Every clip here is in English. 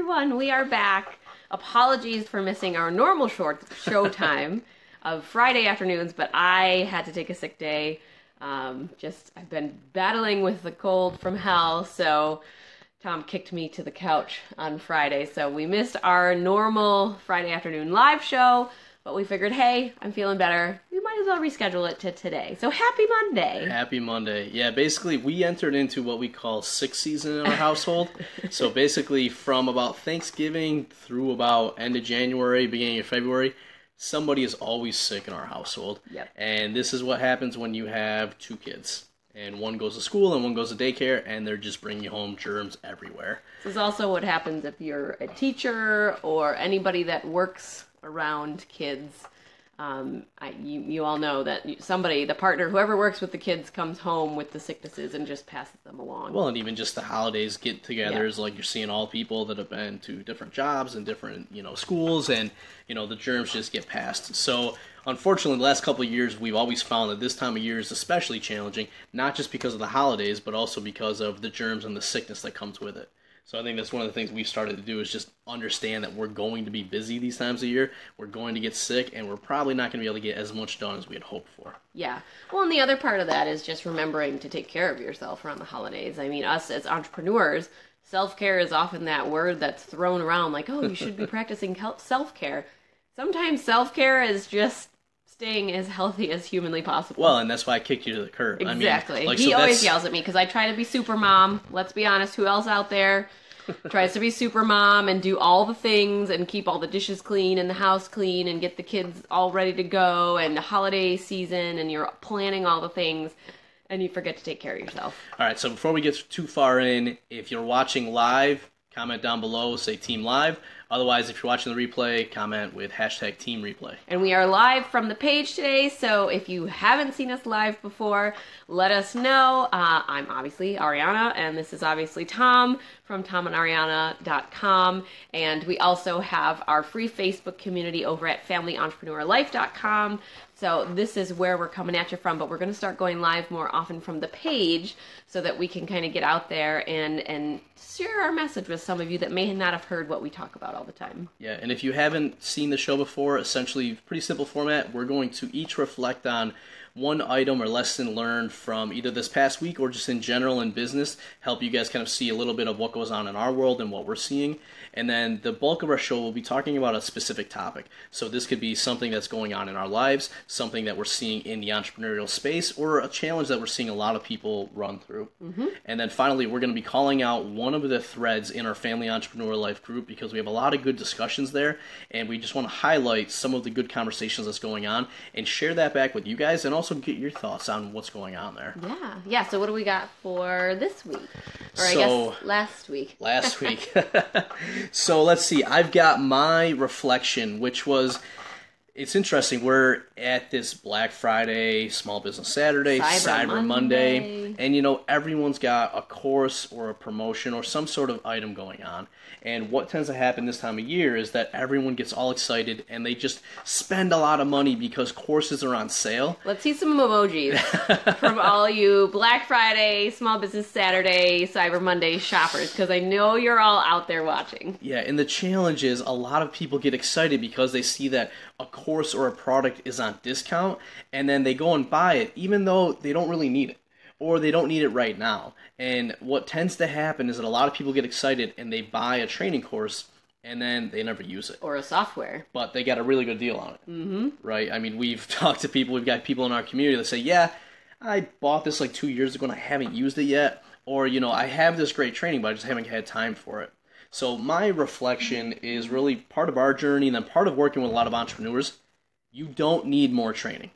everyone. We are back. Apologies for missing our normal short show time of Friday afternoons, but I had to take a sick day. I've been battling with the cold from hell, so Tom kicked me to the couch on Friday. So we missed our normal Friday afternoon live show, but we figured, hey, I'm feeling better. We might as well reschedule it to today. So happy Monday. Happy Monday. Yeah, basically we entered into what we call sick season in our household. So basically from about Thanksgiving through about end of January, beginning of February, somebody is always sick in our household. Yep. And this is what happens when you have two kids. And one goes to school and one goes to daycare, and they're just bringing home germs everywhere. This is also what happens if you're a teacher or anybody that works around kids. You all know that the partner, whoever works with the kids, comes home with the sicknesses and just passes them along. Well, and even just the holidays get-togethers, like you're seeing all people that have been to different jobs and different, schools, and, the germs just get passed. So, unfortunately, the last couple of years, we've always found that this time of year is especially challenging, not just because of the holidays, but also because of the germs and the sickness that comes with it. So I think that's one of the things we've started to do is just understand that we're going to be busy these times of year, we're going to get sick, and we're probably not going to be able to get as much done as we had hoped for. Yeah. Well, and the other part of that is just remembering to take care of yourself around the holidays. I mean, us as entrepreneurs, self-care is often that word that's thrown around like, oh, you should be practicing self-care. Sometimes self-care is just staying as healthy as humanly possible. Well, and that's why I kicked you to the curb. Exactly. He always yells at me because I try to be super mom. Let's be honest, who else out there tries to be super mom and do all the things and keep all the dishes clean and the house clean and get the kids all ready to go and the holiday season and you're planning all the things and you forget to take care of yourself. All right, so before we get too far in, if you're watching live, comment down below, say Team Live. Otherwise, if you're watching the replay, comment with hashtag Team Replay. And we are live from the page today, so if you haven't seen us live before, let us know. I'm obviously Ariana, and this is obviously Tom from tomandariana.com. And we also have our free Facebook community over at familyentrepreneurlife.com. So this is where we're coming at you from, but we're going to start going live more often from the page so that we can kind of get out there and share our message with some of you that may not have heard what we talk about all the time. Yeah, and if you haven't seen the show before, essentially pretty simple format. We're going to each reflect on one item or lesson learned from either this past week or just in general in business, help you guys kind of see a little bit of what goes on in our world and what we're seeing. And then the bulk of our show will be talking about a specific topic. So this could be something that's going on in our lives, something that we're seeing in the entrepreneurial space, or a challenge that we're seeing a lot of people run through. Mm-hmm. And then finally, we're going to be calling out one of the threads in our Family Entrepreneur Life group because we have a lot of good discussions there, and we just want to highlight some of the good conversations that's going on and share that back with you guys and also get your thoughts on what's going on there. Yeah. So what do we got for this week? Or I guess last week. Last week. So let's see. I've got my reflection, which was, it's interesting. We're at this Black Friday, Small Business Saturday, Cyber Monday, and everyone's got a course or a promotion or some sort of item going on. And what tends to happen this time of year is that everyone gets all excited and they just spend a lot of money because courses are on sale. Let's see some emojis from all you Black Friday, Small Business Saturday, Cyber Monday shoppers, because I know you're all out there watching. Yeah, and the challenge is a lot of people get excited because they see that a course or a product is on discount, and then they go and buy it even though they don't really need it. Or they don't need it right now. And what tends to happen is that a lot of people get excited and they buy a training course and then they never use it. Or a software. But they got a really good deal on it. Mm-hmm. Right? I mean, we've talked to people, we've got people in our community that say, yeah, I bought this like 2 years ago and I haven't used it yet. Or, I have this great training, but I just haven't had time for it. So my reflection is really part of our journey and then part of working with a lot of entrepreneurs. You don't need more training.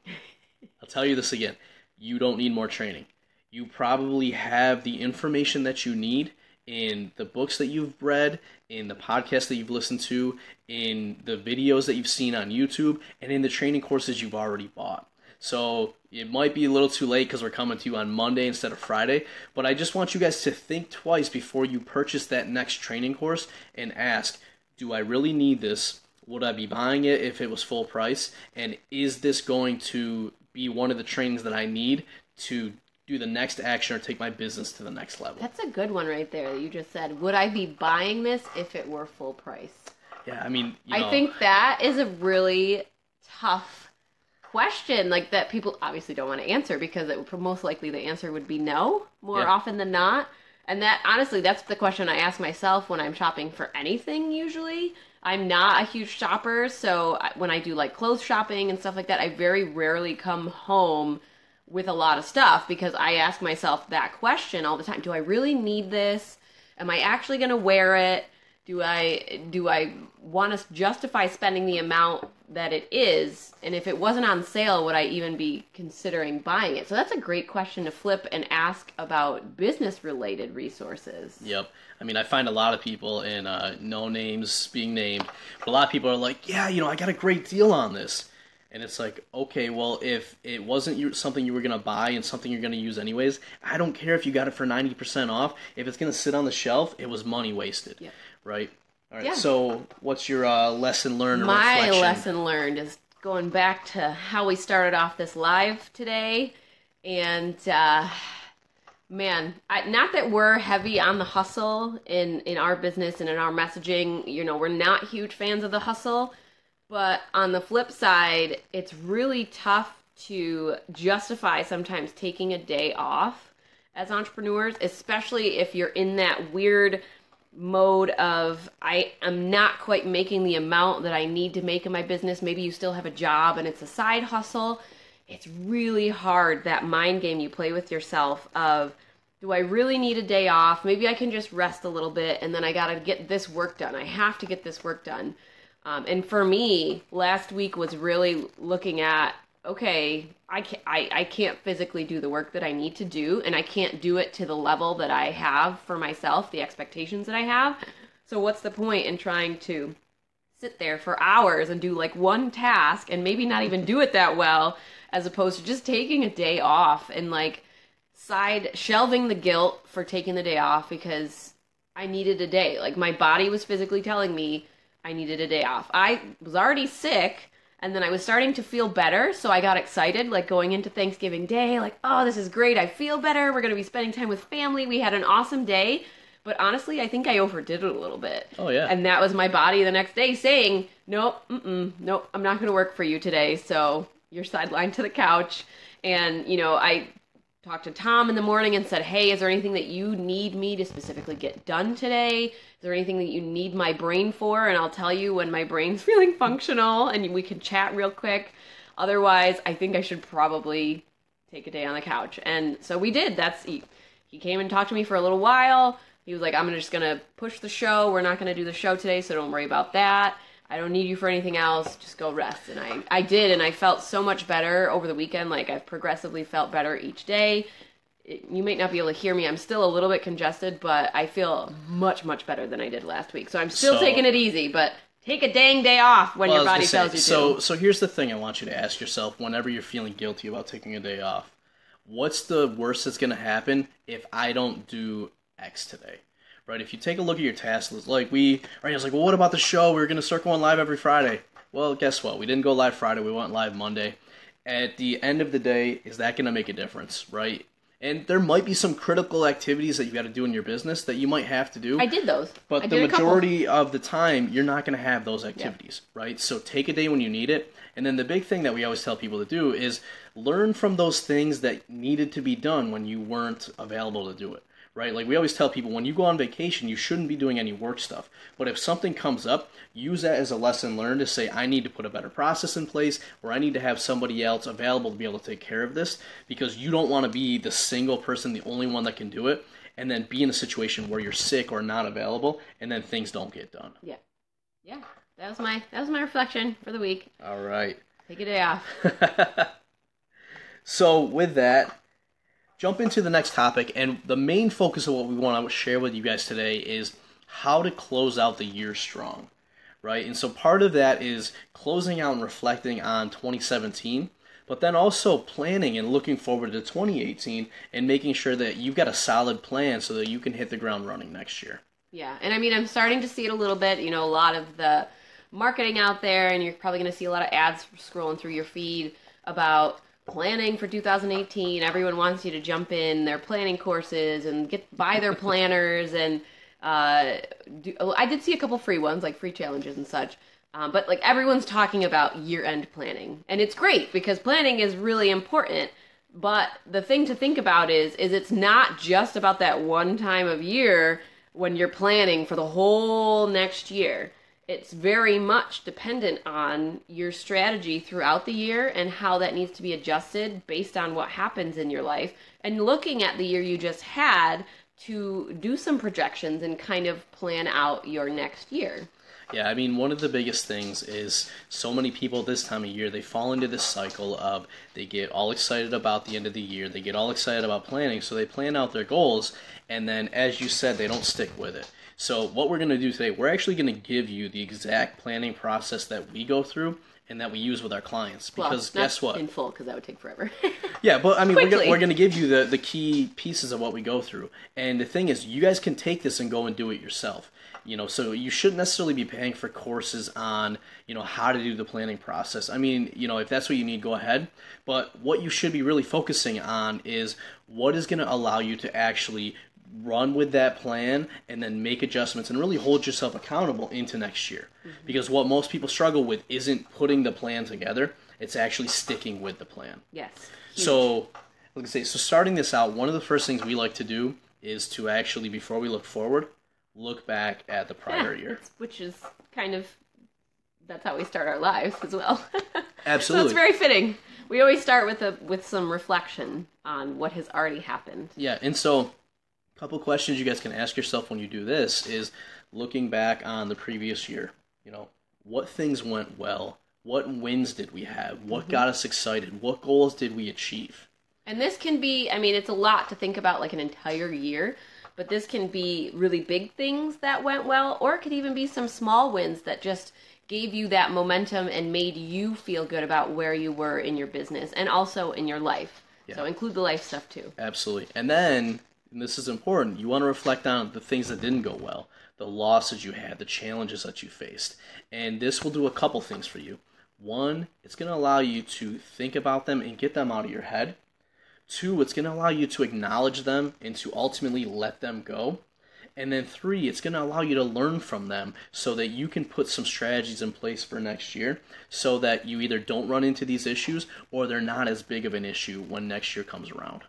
I'll tell you this again. You don't need more training. You probably have the information that you need in the books that you've read, in the podcasts that you've listened to, in the videos that you've seen on YouTube, and in the training courses you've already bought. So it might be a little too late because we're coming to you on Monday instead of Friday, but I just want you guys to think twice before you purchase that next training course and ask, do I really need this? Would I be buying it if it was full price? And is this going to be one of the trainings that I need to do the next action or take my business to the next level. That's a good one right there that you just said. Would I be buying this if it were full price? Yeah, I mean, I think that is a really tough question, like that people obviously don't want to answer because most likely the answer would be no more often than not. And that, honestly, that's the question I ask myself when I'm shopping for anything usually. I'm not a huge shopper, so when I do like clothes shopping and stuff like that, I very rarely come home with a lot of stuff because I ask myself that question all the time. Do I really need this? Am I actually going to wear it? Do I want to justify spending the amount that it is? And if it wasn't on sale, would I even be considering buying it? So that's a great question to flip and ask about business-related resources. Yep. I mean, I find a lot of people, and no names being named, but a lot of people are like, yeah, I got a great deal on this. And it's like, okay, well, if it wasn't something you were going to buy and something you're going to use anyways, I don't care if you got it for 90% off. If it's going to sit on the shelf, it was money wasted. Yep. Right? All right, so what's your lesson learned or reflection? My lesson learned is going back to how we started off this live today. And, man, not that we're heavy on the hustle in our business and in our messaging. We're not huge fans of the hustle. But on the flip side, it's really tough to justify sometimes taking a day off as entrepreneurs, especially if you're in that weird mode of I am not quite making the amount that I need to make in my business. Maybe you still have a job and it's a side hustle. It's really hard, that mind game you play with yourself of, do I really need a day off? Maybe I can just rest a little bit and then I got to get this work done. I have to get this work done. And for me, last week was really looking at, okay, I can't physically do the work that I need to do, and I can't do it to the level that I have for myself, the expectations that I have. So what's the point in trying to sit there for hours and do like one task and maybe not even do it that well, as opposed to just taking a day off and like shelving the guilt for taking the day off because I needed a day. Like my body was physically telling me I needed a day off. I was already sick, and then I was starting to feel better, so I got excited, like going into Thanksgiving Day, like, oh, this is great, I feel better, we're going to be spending time with family, we had an awesome day, but honestly, I think I overdid it a little bit. Oh, yeah. And that was my body the next day saying, nope, nope, I'm not going to work for you today, so you're sidelined to the couch. And, I talked to Tom in the morning and said, hey, is there anything that you need me to specifically get done today? Is there anything that you need my brain for? And I'll tell you when my brain's feeling functional and we can chat real quick. Otherwise, I think I should probably take a day on the couch. And so we did. He came and talked to me for a little while. He was like, I'm just going to push the show. We're not going to do the show today, so don't worry about that. I don't need you for anything else. Just go rest. And I did, and I felt so much better over the weekend. Like, I've progressively felt better each day. You might not be able to hear me. I'm still a little bit congested, but I feel much, much better than I did last week. So I'm still taking it easy, but take a dang day off when your body tells you to. So here's the thing I want you to ask yourself whenever you're feeling guilty about taking a day off. What's the worst that's going to happen if I don't do X today? Right? If you take a look at your task list, I was like, well, what about the show? We were going to start going live every Friday. Well, guess what? We didn't go live Friday. We went live Monday. At the end of the day, is that going to make a difference, right? And there might be some critical activities that you got to do in your business that you might have to do. I did those. But the majority of the time, you're not going to have those activities, right? So take a day when you need it. And then the big thing that we always tell people to do is learn from those things that needed to be done when you weren't available to do it. Right? Like we always tell people, when you go on vacation, you shouldn't be doing any work stuff. But if something comes up, use that as a lesson learned to say, I need to put a better process in place, or I need to have somebody else available to be able to take care of this, because you don't want to be the single person, the only one that can do it, and then be in a situation where you're sick or not available, and then things don't get done. Yeah. Yeah. That was my reflection for the week. All right. Take a day off. So with that, jump into the next topic, and the main focus of what we want to share with you guys today is how to close out the year strong, right? And so part of that is closing out and reflecting on 2017, but then also planning and looking forward to 2018 and making sure that you've got a solid plan so that you can hit the ground running next year. Yeah, and I mean, I'm starting to see it a little bit, a lot of the marketing out there, and you're probably going to see a lot of ads scrolling through your feed about planning for 2018. Everyone wants you to jump in their planning courses and buy their planners and I did see a couple free ones, like free challenges and such. But like everyone's talking about year-end planning, and it's great because planning is really important. But the thing to think about is it's not just about that one time of year when you're planning for the whole next year. It's very much dependent on your strategy throughout the year and how that needs to be adjusted based on what happens in your life, and looking at the year you just had to do some projections and kind of plan out your next year. Yeah, I mean, one of the biggest things is so many people this time of year, they fall into this cycle of they get all excited about the end of the year, they get all excited about planning, so they plan out their goals, and then, as you said, they don't stick with it. So what we're going to do today, we're actually going to give you the exact planning process that we go through and that we use with our clients. Because guess what? In full, because that would take forever. Yeah, but I mean, we're Quickly. going to give you the key pieces of what we go through. And the thing is, you guys can take this and go and do it yourself. So you shouldn't necessarily be paying for courses on, how to do the planning process. I mean, if that's what you need, go ahead. But what you should be really focusing on is what is going to allow you to actually run with that plan and then make adjustments and really hold yourself accountable into next year. Mm-hmm. Because what most people struggle with isn't putting the plan together, it's actually sticking with the plan. Yes. Huge. So, starting this out, one of the first things we like to do is to actually, before we look forward, look back at the prior year. Which is kind of, that's how we start our lives as well. Absolutely. So it's very fitting. We always start with some reflection on what has already happened. Yeah, and so couple questions you guys can ask yourself when you do this is looking back on the previous year. What things went well? What wins did we have? What got us excited? What goals did we achieve? And this can be, it's a lot to think about, like an entire year, but this can be really big things that went well, or it could even be some small wins that just gave you that momentum and made you feel good about where you were in your business and also in your life. Yeah. So include the life stuff too. Absolutely. And then, and this is important, you want to reflect on the things that didn't go well, the losses you had, the challenges that you faced. And this will do a couple things for you. One, it's going to allow you to think about them and get them out of your head. Two, it's going to allow you to acknowledge them and to ultimately let them go. And then three, it's going to allow you to learn from them so that you can put some strategies in place for next year so that you either don't run into these issues or they're not as big of an issue when next year comes around.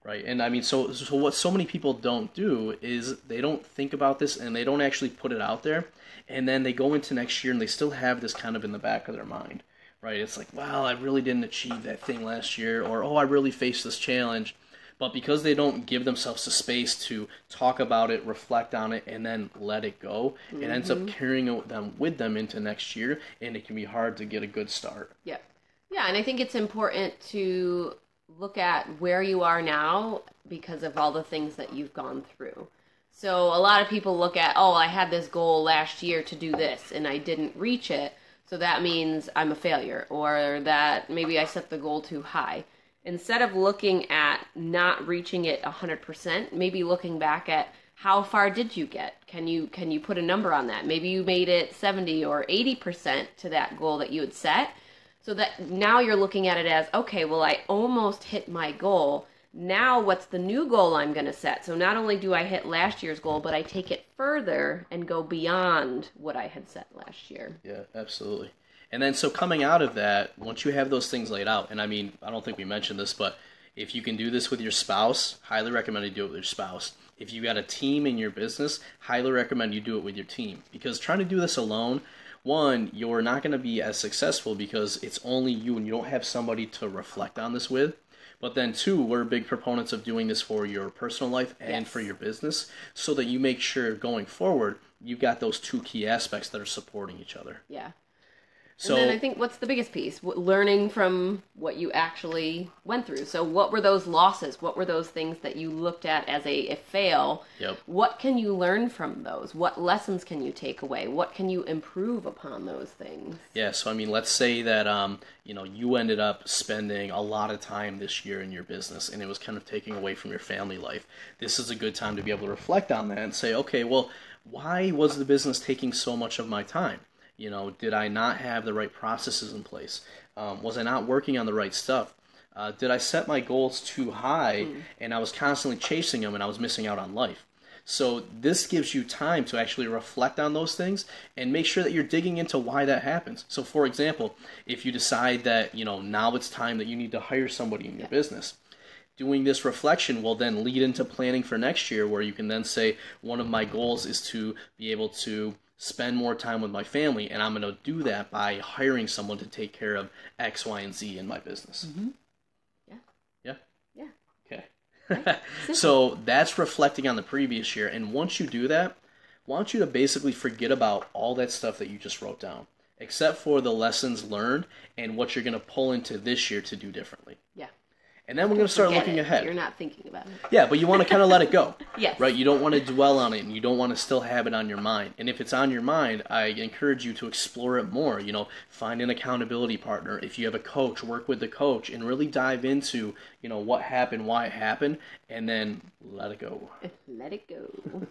Right, and so what so many people don't do is they don't think about this and they don't actually put it out there, and then they go into next year and they still have this kind of in the back of their mind, right? It's like, well, I really didn't achieve that thing last year, or oh, I really faced this challenge, but because they don't give themselves the space to talk about it, reflect on it, and then let it go, it ends up carrying them with them into next year, and it can be hard to get a good start. Yeah, and I think it's important to look at where you are now because of all the things that you've gone through. So a lot of people look at, oh, I had this goal last year to do this and I didn't reach it, so that means I'm a failure, or that maybe I set the goal too high. Instead of looking at not reaching it 100%, maybe looking back at how far did you get? Can you put a number on that? Maybe you made it 70 or 80% to that goal that you had set. So that now you're looking at it as, okay, well, I almost hit my goal. Now what's the new goal I'm going to set? So not only do I hit last year's goal, but I take it further and go beyond what I had set last year. Yeah, absolutely. And then so coming out of that, once you have those things laid out, and I don't think we mentioned this, but if you can do this with your spouse, highly recommend you do it with your spouse. If you got a team in your business, highly recommend you do it with your team. Because trying to do this alone, one, you're not going to be as successful because it's only you and you don't have somebody to reflect on this with. But then two, we're big proponents of doing this for your personal life and for your business so that you make sure going forward you've got those two key aspects that are supporting each other. Yeah. So, and then I think what's the biggest piece? Learning from what you actually went through. So what were those losses? What were those things that you looked at as a fail? Yep. What can you learn from those? What lessons can you take away? What can you improve upon those things? Yeah, so let's say that you ended up spending a lot of time this year in your business and it was kind of taking away from your family life. This is a good time to be able to reflect on that and say, okay, well, why was the business taking so much of my time? You know, did I not have the right processes in place? Was I not working on the right stuff? Did I set my goals too high and I was constantly chasing them and I was missing out on life? So this gives you time to actually reflect on those things and make sure that you're digging into why that happens. So for example, if you decide that, you know, now it's time that you need to hire somebody in your business, doing this reflection will then lead into planning for next year, where you can then say, one of my goals is to be able to spend more time with my family, and I'm going to do that by hiring someone to take care of X, Y, and Z in my business. Mm-hmm. Yeah. Yeah? Yeah. Okay. Right. So that's reflecting on the previous year, and once you do that, I want you to basically forget about all that stuff that you just wrote down, except for the lessons learned and what you're going to pull into this year to do differently. Yeah. And then we're going to start looking ahead. You're not thinking about it. Yeah, but you want to kind of let it go. Yes. Right? You don't want to dwell on it, and you don't want to still have it on your mind. And if it's on your mind, I encourage you to explore it more. You know, find an accountability partner. If you have a coach, work with the coach and really dive into, you know, what happened, why it happened, and then let it go. Let it go.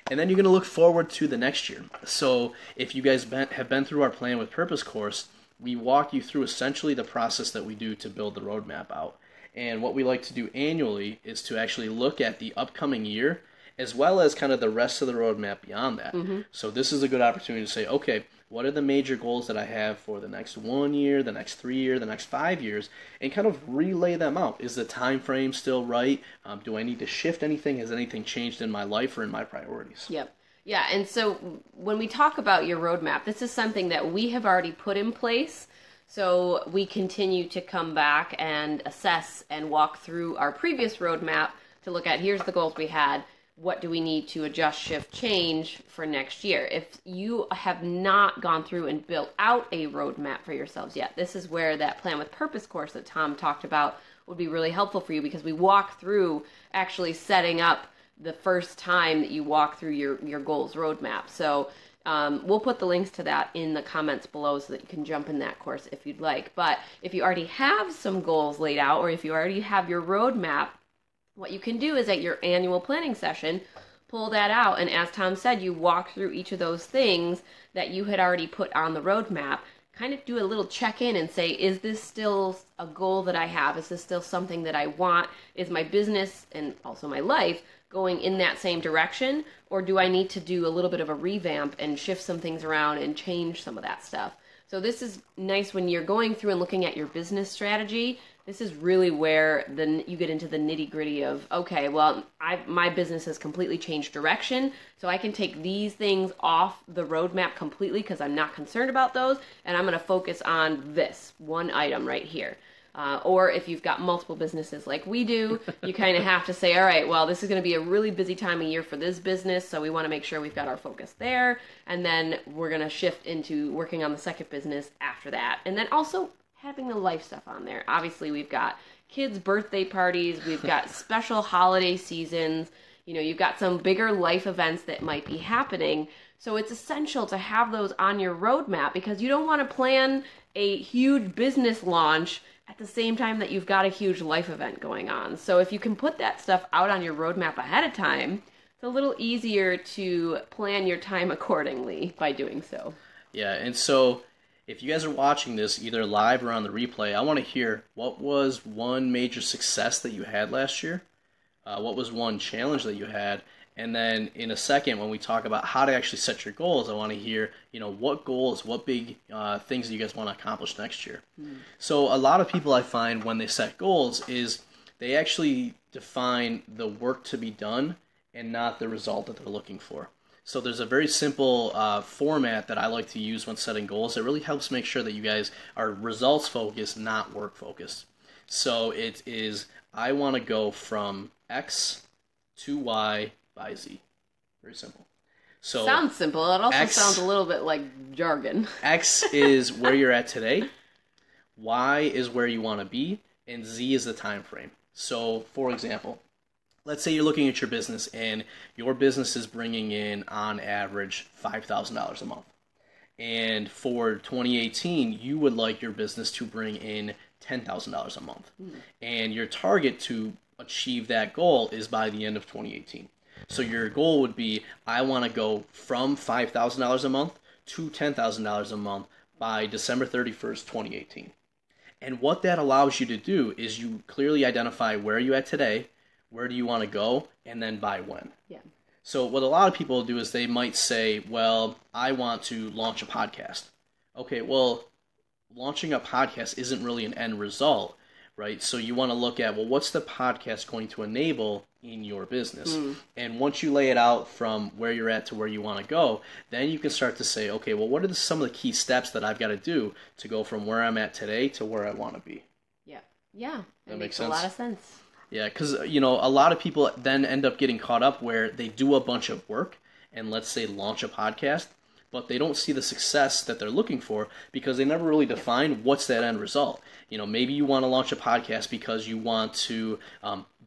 And then you're going to look forward to the next year. So if you guys have been through our Plan with Purpose course, we walk you through essentially the process that we do to build the roadmap out. And what we like to do annually is to actually look at the upcoming year as well as kind of the rest of the roadmap beyond that. Mm-hmm. So this is a good opportunity to say, okay, what are the major goals that I have for the next 1 year, the next 3 years, the next 5 years, and kind of relay them out. Is the time frame still right? Do I need to shift anything? Has anything changed in my life or in my priorities? Yep. Yeah, and so when we talk about your roadmap, this is something that we have already put in place. So we continue to come back and assess and walk through our previous roadmap to look at, here's the goals we had, what do we need to adjust, shift, change for next year. If you have not gone through and built out a roadmap for yourselves yet, this is where that Plan with Purpose course that Tom talked about would be really helpful for you, because we walk through actually setting up the first time that you walk through your goals roadmap. So we'll put the links to that in the comments below so that you can jump in that course if you'd like. But if you already have some goals laid out, or if you already have your roadmap, what you can do is at your annual planning session, pull that out. And as Tom said, you walk through each of those things that you had already put on the roadmap, kind of do a little check-in and say, is this still a goal that I have? Is this still something that I want? Is my business and also my life going in that same direction? Or do I need to do a little bit of a revamp and shift some things around and change some of that stuff? So this is nice when you're going through and looking at your business strategy. This is really where you get into the nitty-gritty of, okay, well, my business has completely changed direction, so I can take these things off the roadmap completely because I'm not concerned about those, and I'm going to focus on this one item right here. Or if you've got multiple businesses like we do, you kind of have to say, all right, well, this is going to be a really busy time of year for this business, so we want to make sure we've got our focus there, and then we're going to shift into working on the second business after that. And then also having the life stuff on there. Obviously, we've got kids' birthday parties, we've got special holiday seasons, you know, you've got some bigger life events that might be happening. So it's essential to have those on your roadmap, because you don't want to plan a huge business launch at the same time that you've got a huge life event going on. So if you can put that stuff out on your roadmap ahead of time, it's a little easier to plan your time accordingly by doing so. Yeah, and so if you guys are watching this either live or on the replay, I want to hear, what was one major success that you had last year? What was one challenge that you had? And then in a second, when we talk about how to actually set your goals, I want to hear, you know, what goals, what big things that you guys want to accomplish next year. So a lot of people, I find, when they set goals, is they actually define the work to be done and not the result that they're looking for. So there's a very simple format that I like to use when setting goals that really helps make sure that you guys are results focused, not work focused. So it is, I want to go from X to Y by Z. Very simple. So sounds simple. It also sounds a little bit like jargon. X is where you're at today, Y is where you want to be, and Z is the time frame. So, for example, let's say you're looking at your business and your business is bringing in, on average, $5,000 a month. And for 2018, you would like your business to bring in $10,000 a month. And your target to achieve that goal is by the end of 2018. So your goal would be, I want to go from $5,000 a month to $10,000 a month by December 31st, 2018. And what that allows you to do is you clearly identify where you at today, where do you want to go, and then by when. Yeah. So what a lot of people do is they might say, well, I want to launch a podcast. Okay, well, launching a podcast isn't really an end result, right? So you want to look at, well, what's the podcast going to enable in your business? And once you lay it out from where you're at to where you want to go, then you can start to say, okay, well, what are some of the key steps that I've got to do to go from where I'm at today to where I want to be? Yeah. That makes sense? a lot of sense. Yeah, because, a lot of people then end up getting caught up where they do a bunch of work and, let's say, launch a podcast, but they don't see the success that they're looking for because they never really define what's that end result. Maybe you want to launch a podcast because you want to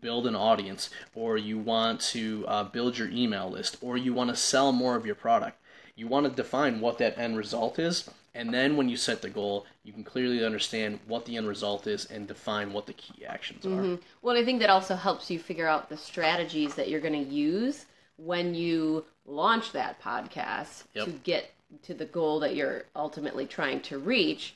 build an audience, or you want to build your email list, or you want to sell more of your product. You want to define what that end result is, and then when you set the goal, you can clearly understand what the end result is and define what the key actions are. Well, I think that also helps you figure out the strategies that you're going to use when you launch that podcast to get to the goal that you're ultimately trying to reach.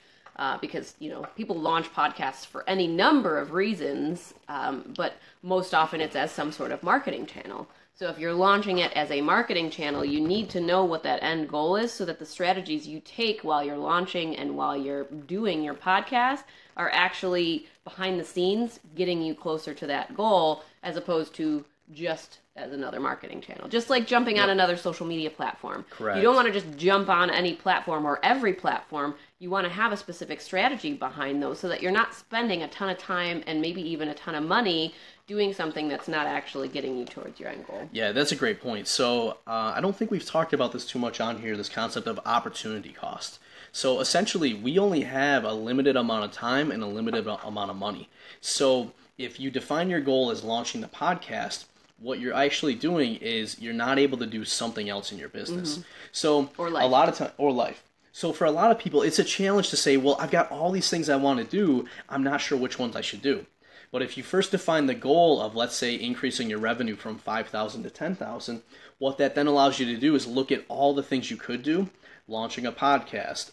Because, people launch podcasts for any number of reasons, but most often it's as some sort of marketing channel. So if you're launching it as a marketing channel, you need to know what that end goal is so that the strategies you take while you're launching and while you're doing your podcast are actually behind the scenes getting you closer to that goal, as opposed to just as another marketing channel. Just like jumping on another social media platform. Correct. You don't want to just jump on any platform or every platform. You want to have a specific strategy behind those so that you're not spending a ton of time and maybe even a ton of money doing something that's not actually getting you towards your end goal. Yeah, that's a great point. So I don't think we've talked about this too much on here, this concept of opportunity cost. So essentially, we only have a limited amount of time and a limited amount of money. So if you define your goal as launching the podcast, what you're actually doing is you're not able to do something else in your business. So Or life. a lot of time, or life. So for a lot of people, it's a challenge to say, well, I've got all these things I want to do. I'm not sure which ones I should do. But if you first define the goal of, let's say, increasing your revenue from $5,000 to $10,000, what that then allows you to do is look at all the things you could do. Launching a podcast,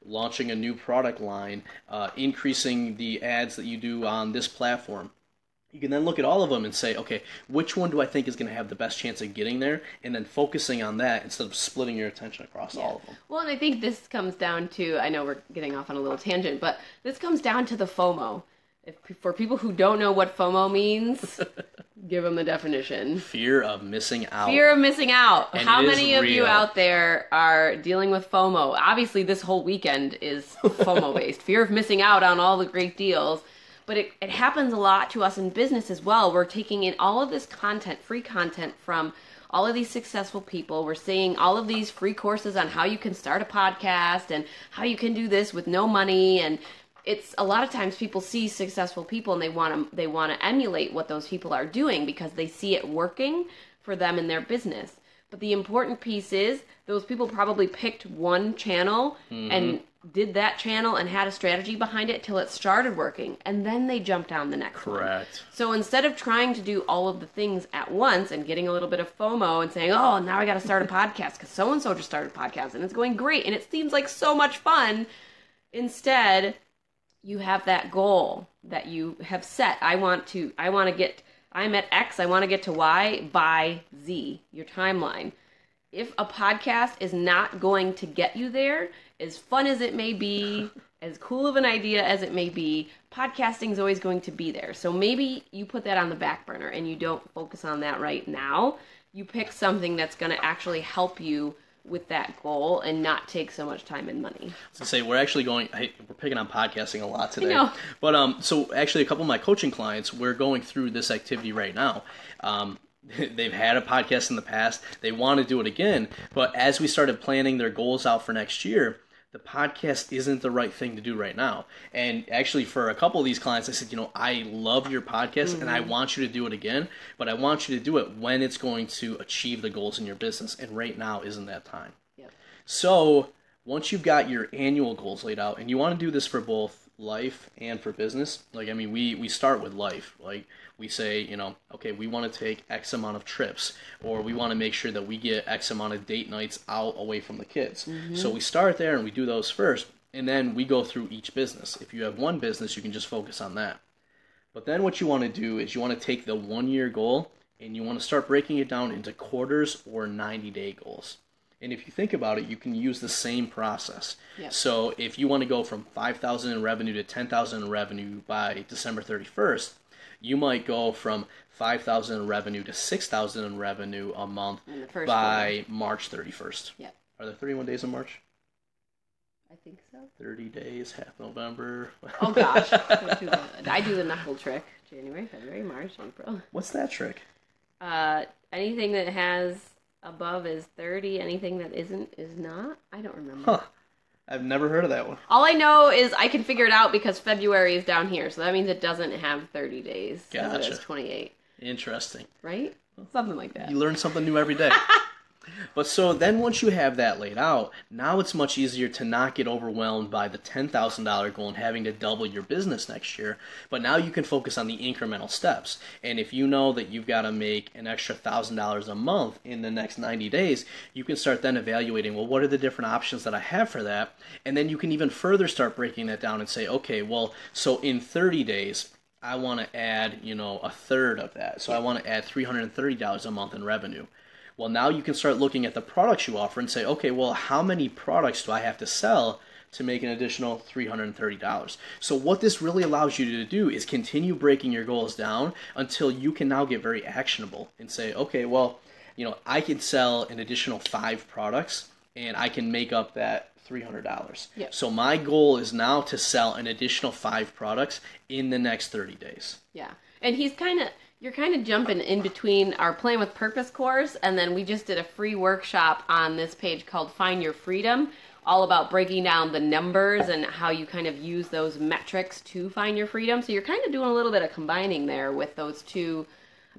launching a new product line, increasing the ads that you do on this platform. You can then look at all of them and say, okay, which one do I think is going to have the best chance of getting there? And then focusing on that instead of splitting your attention across all of them. Well, and I think this comes down to, I know we're getting off on a little tangent, but this comes down to the FOMO. For people who don't know what FOMO means, give them the definition. Fear of missing out. Fear of missing out. And How it is many of you real. out there are dealing with FOMO? Obviously, this whole weekend is FOMO-based. Fear of missing out on all the great deals. But it happens a lot to us in business as well. We're taking in all of this content, free content from all of these successful people. We're seeing all of these free courses on how you can start a podcast and how you can do this with no money. And it's a lot of times people see successful people and they want to emulate what those people are doing because they see it working for them in their business. But the important piece is those people probably picked one channel and did that channel and had a strategy behind it till it started working, and then they jumped down the next one. Correct. So instead of trying to do all of the things at once and getting a little bit of FOMO and saying, oh, now I got to start a podcast because so-and-so just started a podcast and it's going great and it seems like so much fun, instead you have that goal that you have set. I'm at X, I want to get to Y by Z, your timeline. If a podcast is not going to get you there, as fun as it may be, as cool of an idea as it may be, podcasting is always going to be there. So maybe you put that on the back burner and you don't focus on that right now. You pick something that's going to actually help you with that goal and not take so much time and money. To say we're picking on podcasting a lot today. I know. But so actually a couple of my coaching clients, we're going through this activity right now. They've had a podcast in the past. They want to do it again. But as we started planning their goals out for next year, the podcast isn't the right thing to do right now. And actually for a couple of these clients, I said, I love your podcast and I want you to do it again, but I want you to do it when it's going to achieve the goals in your business. And right now isn't that time. Yep. So once you've got your annual goals laid out, and you want to do this for both, life and for business. Like, I mean, we start with life. Like, we say, okay, we want to take X amount of trips, or we want to make sure that we get X amount of date nights out away from the kids. So we start there and we do those first, and then we go through each business. If you have one business, you can just focus on that. But then what you want to do is you want to take the 1-year goal and you want to start breaking it down into quarters or 90-day goals. And if you think about it, you can use the same process. Yep. So if you want to go from 5,000 in revenue to 10,000 in revenue by December 31st, you might go from 5,000 in revenue to 6,000 in revenue a month by March 31st. Yep. Are there 31 days in March? I think so. 30 days, half November. Oh gosh, I do the knuckle trick. January, February, March, April. What's that trick? Anything that has above is 30. Anything that isn't is not. I don't remember. Huh. I've never heard of that one. All I know is I can figure it out because February is down here, so that means it doesn't have 30 days. Gotcha. It has 28. Interesting. Right? Something like that. You learn something new every day. But so then once you have that laid out, now it's much easier to not get overwhelmed by the $10,000 goal and having to double your business next year. But now you can focus on the incremental steps. And if you know that you've got to make an extra $1,000 a month in the next 90 days, you can start then evaluating, well, what are the different options that I have for that? And then you can even further start breaking that down and say, okay, well, so in 30 days, I want to add, a third of that. So I want to add $330 a month in revenue. Well, now you can start looking at the products you offer and say, okay, well, how many products do I have to sell to make an additional $330? So what this really allows you to do is continue breaking your goals down until you can now get very actionable and say, okay, well, I can sell an additional 5 products and I can make up that $300. Yep. So my goal is now to sell an additional 5 products in the next 30 days. Yeah. And you're kind of jumping in between our Plan with Purpose course, and then we just did a free workshop on this page called Find Your Freedom, all about breaking down the numbers and how you kind of use those metrics to find your freedom. So you're kind of doing a little bit of combining there with those two,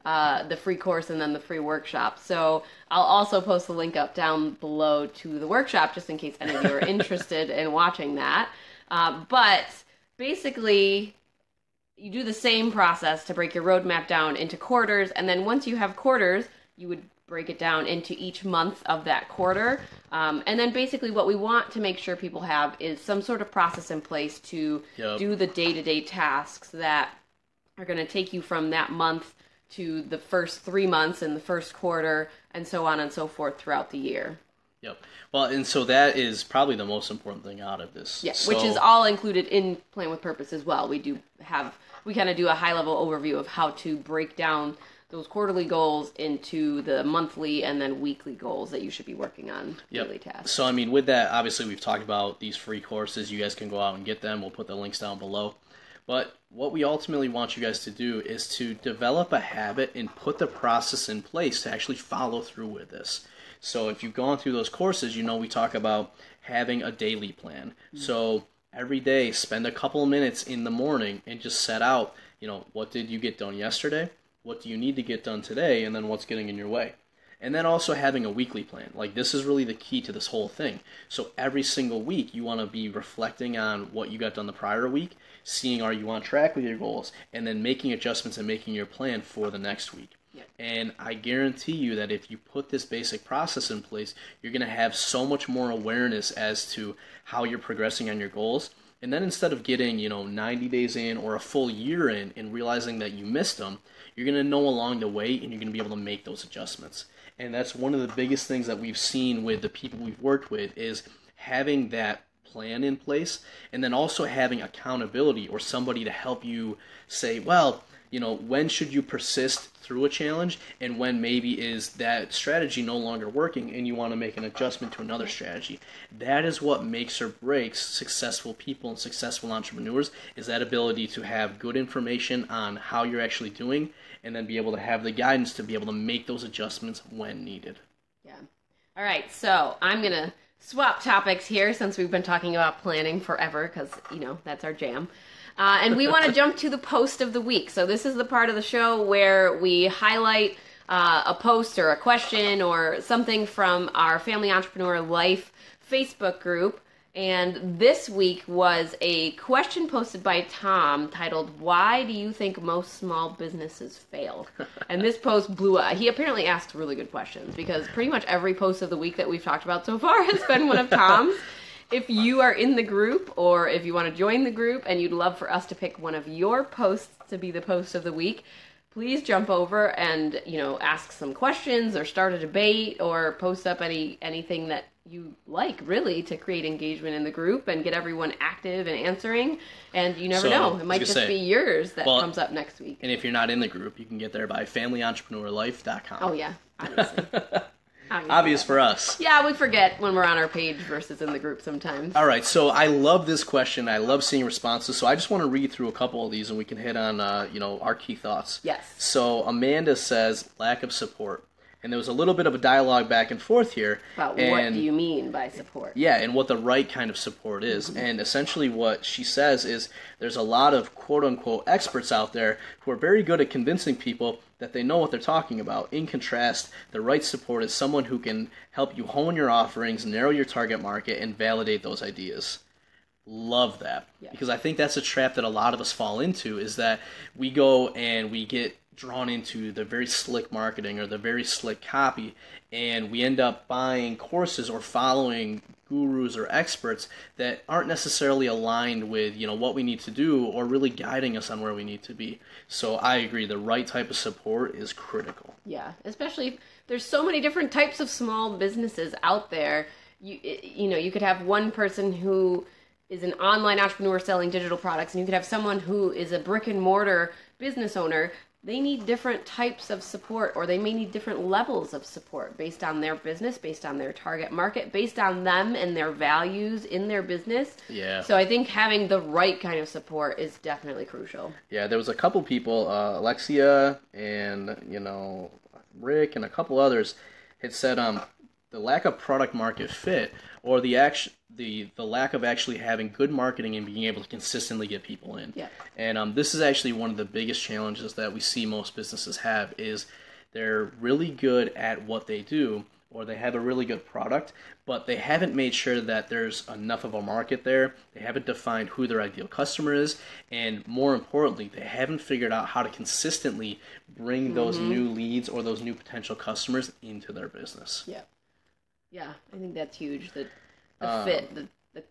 the free course and then the free workshop. So I'll also post the link up down below to the workshop just in case any of you are interested in watching that. But basically, you do the same process to break your roadmap down into quarters, and then once you have quarters, you would break it down into each month of that quarter. And then basically what we want to make sure people have is some sort of process in place to do the day-to-day tasks that are going to take you from that month to the first 3 months in the first quarter, and so on and so forth throughout the year. Yep. Well, and so that is probably the most important thing out of this. Yeah, which is all included in Plan with Purpose as well. We kind of do a high-level overview of how to break down those quarterly goals into the monthly and then weekly goals that you should be working on, daily tasks. So, I mean, with that, obviously, we've talked about these free courses. You guys can go out and get them. We'll put the links down below. But what we ultimately want you guys to do is to develop a habit and put the process in place to actually follow through with this. So if you've gone through those courses, we talk about having a daily plan. Mm-hmm. So every day, spend a couple of minutes in the morning and just set out, what did you get done yesterday? What do you need to get done today? And then what's getting in your way? And then also having a weekly plan. Like, this is really the key to this whole thing. So every single week, you want to be reflecting on what you got done the prior week, seeing are you on track with your goals, and then making adjustments and making your plan for the next week. Yeah. And I guarantee you that if you put this basic process in place, you're going to have so much more awareness as to how you're progressing on your goals. And then instead of getting, 90 days in or a full year in and realizing that you missed them, you're going to know along the way and you're going to be able to make those adjustments. And that's one of the biggest things that we've seen with the people we've worked with is having that plan in place and then also having accountability or somebody to help you say, well, when should you persist through a challenge and when maybe is that strategy no longer working and you want to make an adjustment to another strategy. That is what makes or breaks successful people and successful entrepreneurs, is that ability to have good information on how you're actually doing and then be able to have the guidance to be able to make those adjustments when needed. Yeah. All right, so I'm going to swap topics here since we've been talking about planning forever because, that's our jam. And we want to jump to the post of the week. So this is the part of the show where we highlight a post or a question or something from our Family Entrepreneur Life Facebook group And this week was a question posted by Tom titled, "Why do you think most small businesses fail?" And this post blew up. He apparently asked really good questions because pretty much every post of the week that we've talked about so far has been one of Tom's. If you are in the group or if you want to join the group and you'd love for us to pick one of your posts to be the post of the week, please jump over and, ask some questions or start a debate or post up anything that you like, really, to create engagement in the group and get everyone active and answering. And you never know. It might just be yours that comes up next week. And if you're not in the group, you can get there by familyentrepreneur.life.com. Oh, yeah. Obviously. Obvious for us. Yeah, we forget when we're on our page versus in the group sometimes. All right, so I love this question. I love seeing responses. So I just want to read through a couple of these, and we can hit on, our key thoughts. Yes. So Amanda says lack of support. And there was a little bit of a dialogue back and forth here. About what do you mean by support? Yeah, and what the right kind of support is. Mm-hmm. And essentially what she says is there's a lot of quote-unquote experts out there who are very good at convincing people that they know what they're talking about. In contrast, the right support is someone who can help you hone your offerings, narrow your target market, and validate those ideas. Love that. Yeah. Because I think that's a trap that a lot of us fall into, is that we go and we get drawn into the very slick marketing or the very slick copy, and we end up buying courses or following gurus or experts that aren't necessarily aligned with what we need to do or really guiding us on where we need to be. So I agree, the right type of support is critical. Yeah, especially if there's so many different types of small businesses out there. You could have one person who is an online entrepreneur selling digital products, and you could have someone who is a brick and mortar business owner. They need different types of support, or they may need different levels of support based on their business, based on their target market, based on them and their values in their business. Yeah. So I think having the right kind of support is definitely crucial. Yeah, there was a couple people, Alexia and, Rick and a couple others had said the lack of product market fit, or the lack of actually having good marketing and being able to consistently get people in. Yeah. And this is actually one of the biggest challenges that we see most businesses have, is they're really good at what they do, or they have a really good product, but they haven't made sure that there's enough of a market there. They haven't defined who their ideal customer is, and more importantly, they haven't figured out how to consistently bring those new leads or those new potential customers into their business. Yeah. Yeah, I think that's huge. The fit, the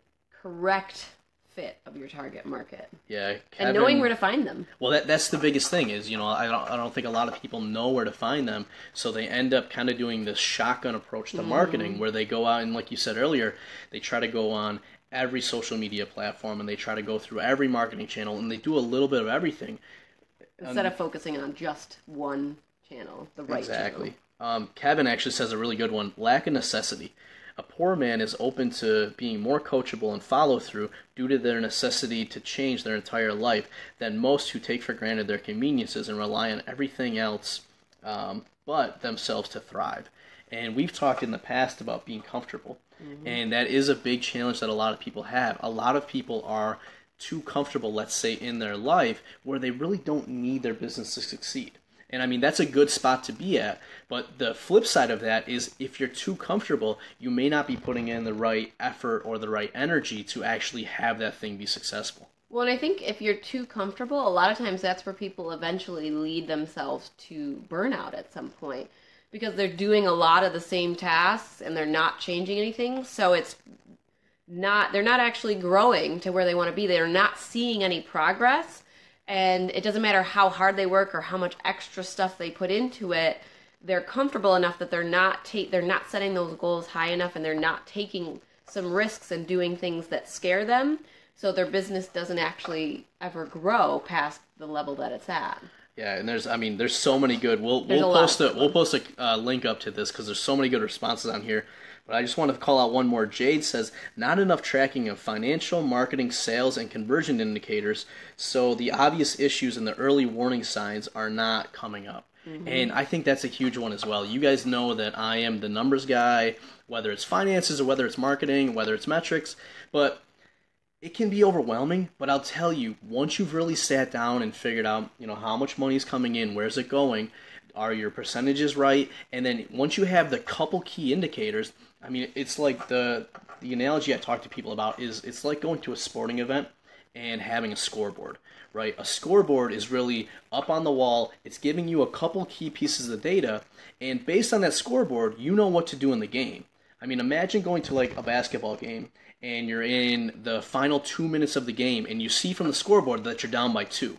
correct fit of your target market. Yeah, Kevin, and knowing where to find them. Well, that's the biggest thing is, I don't think a lot of people know where to find them, so they end up kind of doing this shotgun approach to marketing, where they go out and, like you said earlier, they try to go on every social media platform and they try to go through every marketing channel, and they do a little bit of everything instead of focusing on just one channel, the right exactly. channel. Kevin actually says a really good one: lack of necessity. A poor man is open to being more coachable and follow through due to their necessity to change their entire life than most who take for granted their conveniences and rely on everything else but themselves to thrive. And we've talked in the past about being comfortable, and that is a big challenge that a lot of people have. A lot of people are too comfortable, let's say, in their life where they really don't need their business to succeed. And I mean, that's a good spot to be at, but the flip side of that is if you're too comfortable, you may not be putting in the right effort or the right energy to actually have that thing be successful. Well, and I think if you're too comfortable, a lot of times that's where people eventually lead themselves to burnout at some point, because they're doing a lot of the same tasks and they're not changing anything. So they're not actually growing to where they want to be. They're not seeing any progress. And it doesn't matter how hard they work or how much extra stuff they put into it. They're comfortable enough that they're not setting those goals high enough, and they're not taking some risks and doing things that scare them. So their business doesn't actually ever grow past the level that it's at. Yeah, and there's so many good. We'll post a link up to this because there's so many good responses on here. But I just want to call out one more. Jade says, not enough tracking of financial, marketing, sales, and conversion indicators, so the obvious issues and the early warning signs are not coming up. And I think that's a huge one as well. You guys know that I am the numbers guy, whether it's finances or whether it's marketing, whether it's metrics, but it can be overwhelming. But I'll tell you, once you've really sat down and figured out, how much money is coming in, where's it going, are your percentages right, and then once you have the couple key indicators, I mean, it's like the the analogy I talk to people about is it's like going to a sporting event and having a scoreboard, right? A scoreboard is really up on the wall. It's giving you a couple key pieces of data, and based on that scoreboard, you know what to do in the game. I mean, imagine going to like a basketball game and you're in the final 2 minutes of the game and you see from the scoreboard that you're down by 2.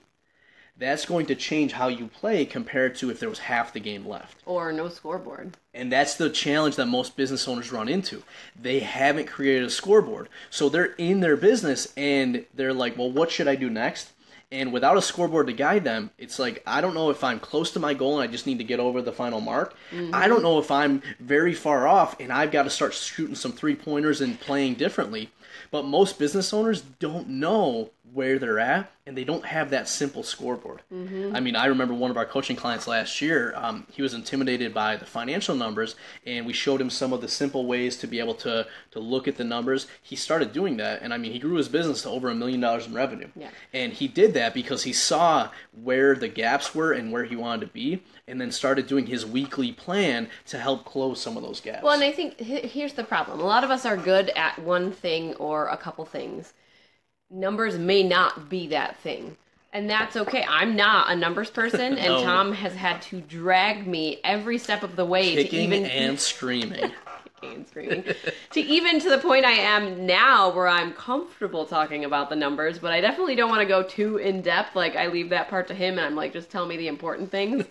That's going to change how you play compared to if there was half the game left. Or no scoreboard. And that's the challenge that most business owners run into. They haven't created a scoreboard. So they're in their business and they're like, well, what should I do next? And without a scoreboard to guide them, it's like, I don't know if I'm close to my goal and I just need to get over the final mark. Mm-hmm. I don't know if I'm very far off and I've got to start shooting some three-pointers and playing differently. But most business owners don't know where they're at, and they don't have that simple scoreboard. Mm-hmm. I mean, I remember one of our coaching clients last year, he was intimidated by the financial numbers, and we showed him some of the simple ways to be able to look at the numbers. He started doing that, and I mean, he grew his business to over $1 million in revenue. Yeah. And he did that because he saw where the gaps were and where he wanted to be, and then started doing his weekly plan to help close some of those gaps. Well, and I think here's the problem. A lot of us are good at one thing or a couple things. Numbers may not be that thing. And that's okay. I'm not a numbers person, and No. Tom has had to drag me every step of the way Kicking to even... and screaming. Kicking and screaming. To the point I am now where I'm comfortable talking about the numbers, but I definitely don't want to go too in-depth. Like, I leave that part to him, and I'm like, just tell me the important things.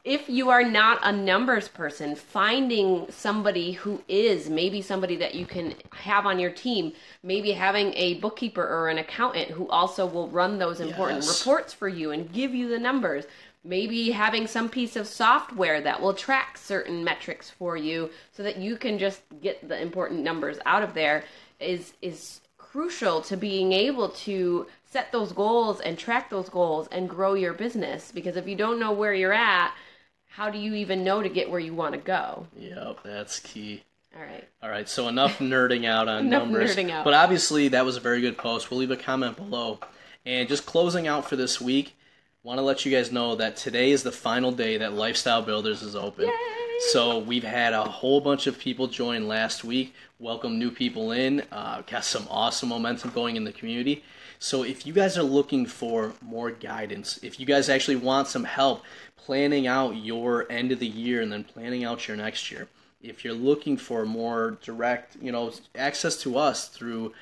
If you are not a numbers person, finding somebody who is, maybe somebody that you can have on your team, maybe having a bookkeeper or an accountant who also will run those important reports for you and give you the numbers. Maybe having some piece of software that will track certain metrics for you so that you can just get the important numbers out of there is crucial to being able to set those goals and track those goals and grow your business. Because if you don't know where you're at, how do you even know to get where you want to go? Yep, that's key. All right, so enough nerding out on Enough numbers. nerding out. But obviously, that was a very good post. We'll leave a comment below. And just closing out for this week, want to let you guys know that today is the final day that Lifestyle Builders is open. Yay! So we've had a whole bunch of people join last week, welcome new people in, got some awesome momentum going in the community. So if you guys are looking for more guidance, if you guys actually want some help planning out your end of the year and then planning out your next year, if you're looking for more direct, access to us through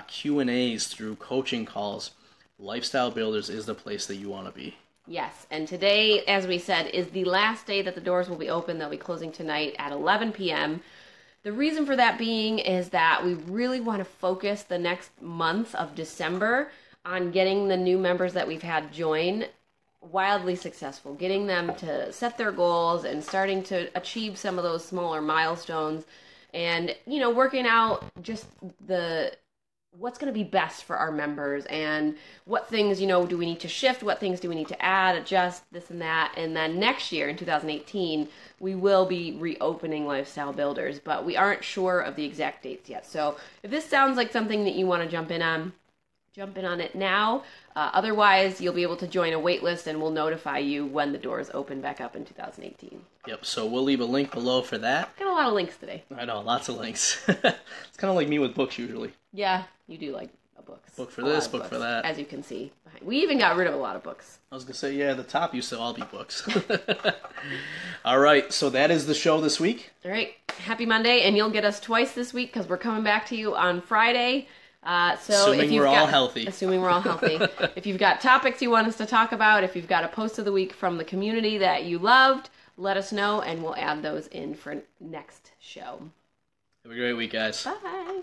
Q&As, through coaching calls, Lifestyle Builders is the place that you want to be. Yes, and today, as we said, is the last day that the doors will be open. They'll be closing tonight at 11 p.m. The reason for that being is that we really want to focus the next month of December on getting the new members that we've had join wildly successful, getting them to set their goals and starting to achieve some of those smaller milestones and, working out just what's going to be best for our members and what things, do we need to shift, what things do we need to add, adjust, this and that. And then next year in 2018, we will be reopening Lifestyle Builders, but we aren't sure of the exact dates yet. So if this sounds like something that you want to jump in on it now. Otherwise, you'll be able to join a wait list and we'll notify you when the doors open back up in 2018. Yep, so we'll leave a link below for that. Got a lot of links today. I know, lots of links. It's kind of like me with books usually. Yeah, you do like books. Book for this, book for that. As you can see. We even got rid of a lot of books. I was going to say, yeah, the top used to all be books. All right, so that is the show this week. All right, happy Monday, and you'll get us twice this week because we're coming back to you on Friday. Assuming we're all healthy. Assuming we're all healthy. If you've got topics you want us to talk about, if you've got a post of the week from the community that you loved, let us know, and we'll add those in for next show. Have a great week, guys. Bye.